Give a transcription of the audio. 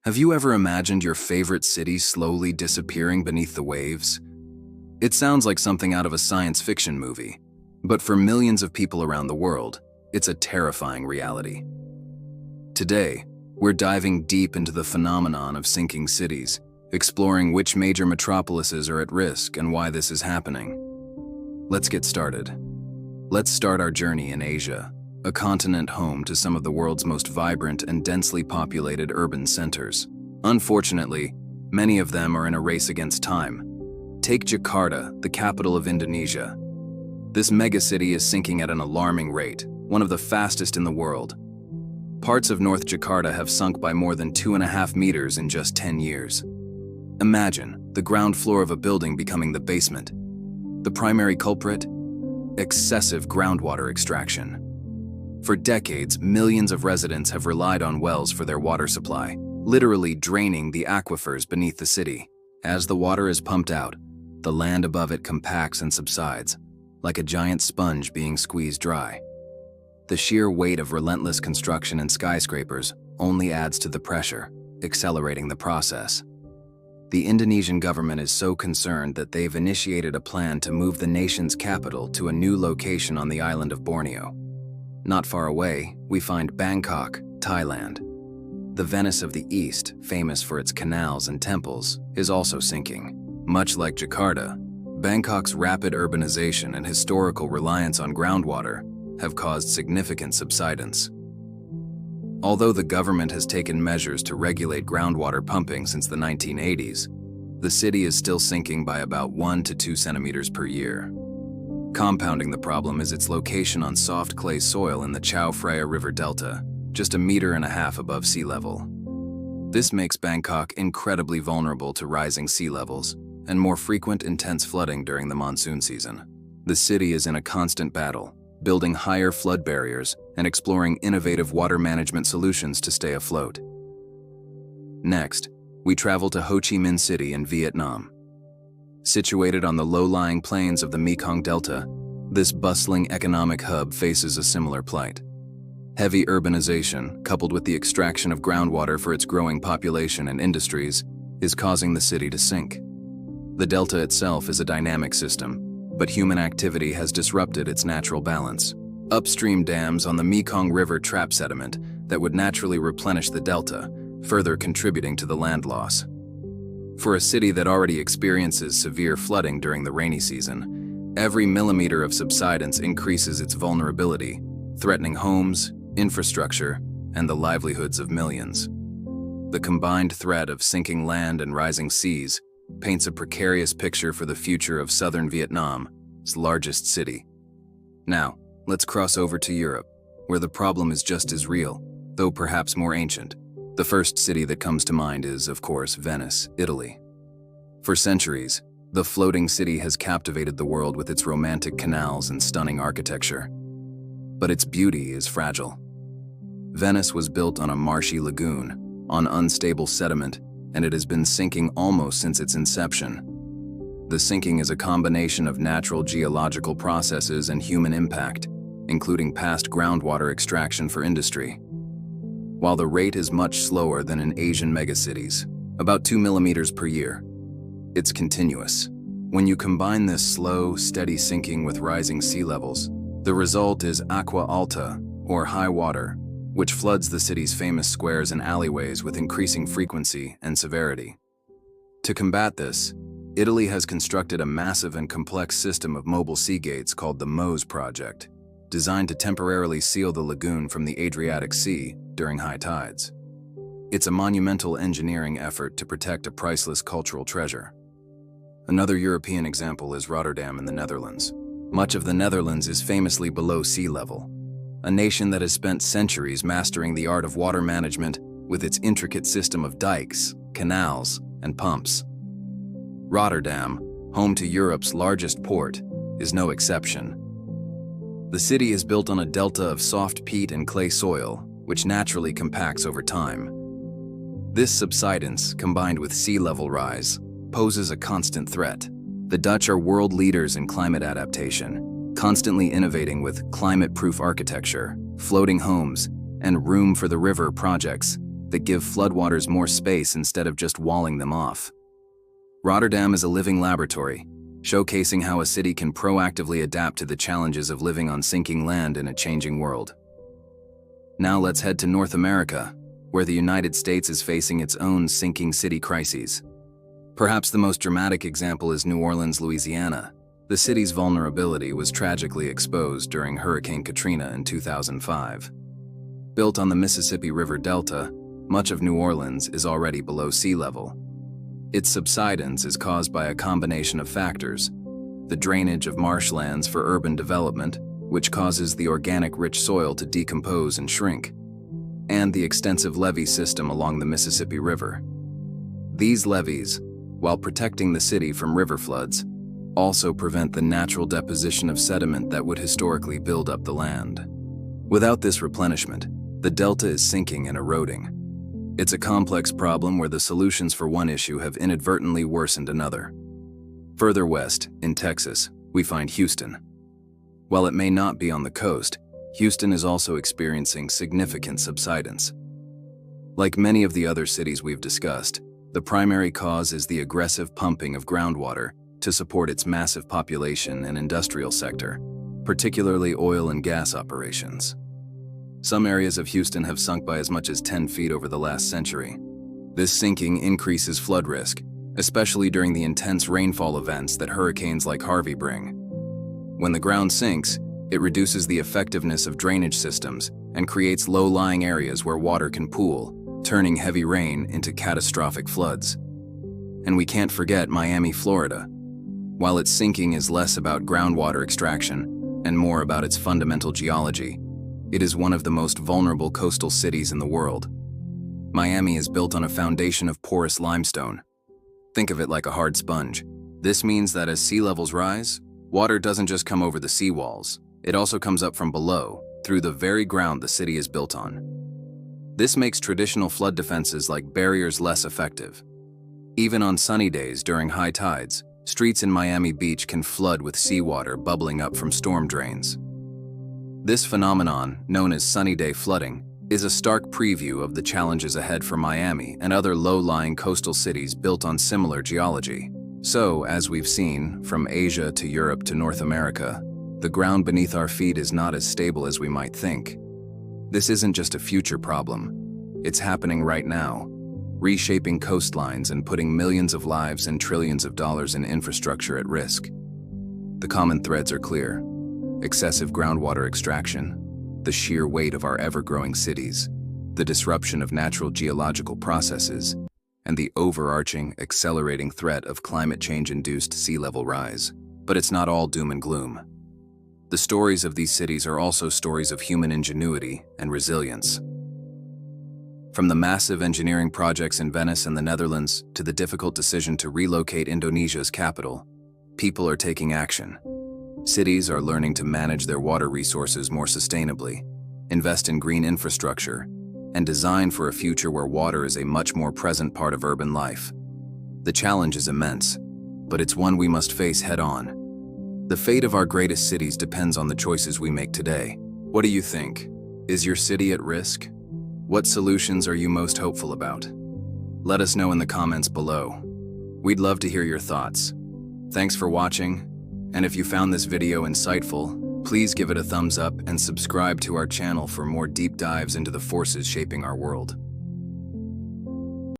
Have you ever imagined your favorite city slowly disappearing beneath the waves? It sounds like something out of a science fiction movie, but for millions of people around the world, it's a terrifying reality. Today, we're diving deep into the phenomenon of sinking cities, exploring which major metropolises are at risk and why this is happening. Let's get started. Let's start our journey in Asia, a continent home to some of the world's most vibrant and densely populated urban centers. Unfortunately, many of them are in a race against time. Take Jakarta, the capital of Indonesia. This megacity is sinking at an alarming rate, one of the fastest in the world. Parts of North Jakarta have sunk by more than 2.5 meters in just 10 years. Imagine the ground floor of a building becoming the basement. The primary culprit? Excessive groundwater extraction. For decades, millions of residents have relied on wells for their water supply, literally draining the aquifers beneath the city. As the water is pumped out, the land above it compacts and subsides, like a giant sponge being squeezed dry. The sheer weight of relentless construction and skyscrapers only adds to the pressure, accelerating the process. The Indonesian government is so concerned that they've initiated a plan to move the nation's capital to a new location on the island of Borneo. Not far away, we find Bangkok, Thailand. The Venice of the East, famous for its canals and temples, is also sinking. Much like Jakarta, Bangkok's rapid urbanization and historical reliance on groundwater have caused significant subsidence. Although the government has taken measures to regulate groundwater pumping since the 1980s, the city is still sinking by about 1 to 2 centimeters per year. Compounding the problem is its location on soft clay soil in the Chao Phraya River Delta, just 1.5 meters above sea level. This makes Bangkok incredibly vulnerable to rising sea levels and more frequent intense flooding during the monsoon season. The city is in a constant battle, building higher flood barriers and exploring innovative water management solutions to stay afloat. Next, we travel to Ho Chi Minh City in Vietnam. Situated on the low-lying plains of the Mekong Delta, this bustling economic hub faces a similar plight. Heavy urbanization, coupled with the extraction of groundwater for its growing population and industries, is causing the city to sink. The delta itself is a dynamic system, but human activity has disrupted its natural balance. Upstream dams on the Mekong River trap sediment that would naturally replenish the delta, further contributing to the land loss. For a city that already experiences severe flooding during the rainy season, every millimeter of subsidence increases its vulnerability, threatening homes, infrastructure, and the livelihoods of millions. The combined threat of sinking land and rising seas paints a precarious picture for the future of southern Vietnam's largest city. Now, let's cross over to Europe, where the problem is just as real, though perhaps more ancient. The first city that comes to mind is, of course, Venice, Italy. For centuries, the floating city has captivated the world with its romantic canals and stunning architecture. But its beauty is fragile. Venice was built on a marshy lagoon, on unstable sediment, and it has been sinking almost since its inception. The sinking is a combination of natural geological processes and human impact, including past groundwater extraction for industry. While the rate is much slower than in Asian megacities, about 2 millimeters per year, it's continuous. When you combine this slow, steady sinking with rising sea levels, the result is acqua alta, or high water, which floods the city's famous squares and alleyways with increasing frequency and severity. To combat this, Italy has constructed a massive and complex system of mobile sea gates called the MOSE project, designed to temporarily seal the lagoon from the Adriatic Sea during high tides. It's a monumental engineering effort to protect a priceless cultural treasure. Another European example is Rotterdam in the Netherlands. Much of the Netherlands is famously below sea level, a nation that has spent centuries mastering the art of water management with its intricate system of dikes, canals, and pumps. Rotterdam, home to Europe's largest port, is no exception. The city is built on a delta of soft peat and clay soil, which naturally compacts over time. This subsidence, combined with sea level rise, poses a constant threat. The Dutch are world leaders in climate adaptation, constantly innovating with climate-proof architecture, floating homes, and room for the river projects that give floodwaters more space instead of just walling them off. Rotterdam is a living laboratory, showcasing how a city can proactively adapt to the challenges of living on sinking land in a changing world. Now let's head to North America, where the United States is facing its own sinking city crises. Perhaps the most dramatic example is New Orleans, Louisiana. The city's vulnerability was tragically exposed during Hurricane Katrina in 2005. Built on the Mississippi River Delta, much of New Orleans is already below sea level. Its subsidence is caused by a combination of factors: the drainage of marshlands for urban development, which causes the organic rich soil to decompose and shrink, and the extensive levee system along the Mississippi River. These levees, while protecting the city from river floods, also prevent the natural deposition of sediment that would historically build up the land. Without this replenishment, the delta is sinking and eroding. It's a complex problem where the solutions for one issue have inadvertently worsened another. Further west, in Texas, we find Houston. While it may not be on the coast, Houston is also experiencing significant subsidence. Like many of the other cities we've discussed, the primary cause is the aggressive pumping of groundwater to support its massive population and industrial sector, particularly oil and gas operations. Some areas of Houston have sunk by as much as 10 feet over the last century. This sinking increases flood risk, especially during the intense rainfall events that hurricanes like Harvey bring. When the ground sinks, it reduces the effectiveness of drainage systems and creates low-lying areas where water can pool, turning heavy rain into catastrophic floods. And we can't forget Miami, Florida. While its sinking is less about groundwater extraction and more about its fundamental geology, it is one of the most vulnerable coastal cities in the world. Miami is built on a foundation of porous limestone. Think of it like a hard sponge. This means that as sea levels rise, water doesn't just come over the seawalls, it also comes up from below, through the very ground the city is built on. This makes traditional flood defenses like barriers less effective. Even on sunny days during high tides, streets in Miami Beach can flood with seawater bubbling up from storm drains. This phenomenon, known as sunny day flooding, is a stark preview of the challenges ahead for Miami and other low-lying coastal cities built on similar geology. So, as we've seen, from Asia to Europe to North America, the ground beneath our feet is not as stable as we might think. This isn't just a future problem. It's happening right now, reshaping coastlines and putting millions of lives and trillions of dollars in infrastructure at risk. The common threads are clear: excessive groundwater extraction, the sheer weight of our ever-growing cities, the disruption of natural geological processes, and the overarching, accelerating threat of climate change-induced sea level rise. But it's not all doom and gloom. The stories of these cities are also stories of human ingenuity and resilience. From the massive engineering projects in Venice and the Netherlands to the difficult decision to relocate Indonesia's capital, people are taking action. Cities are learning to manage their water resources more sustainably, invest in green infrastructure, and design for a future where water is a much more present part of urban life. The challenge is immense, but it's one we must face head-on. The fate of our greatest cities depends on the choices we make today. What do you think? Is your city at risk? What solutions are you most hopeful about? Let us know in the comments below. We'd love to hear your thoughts. Thanks for watching, and if you found this video insightful, please give it a thumbs up and subscribe to our channel for more deep dives into the forces shaping our world.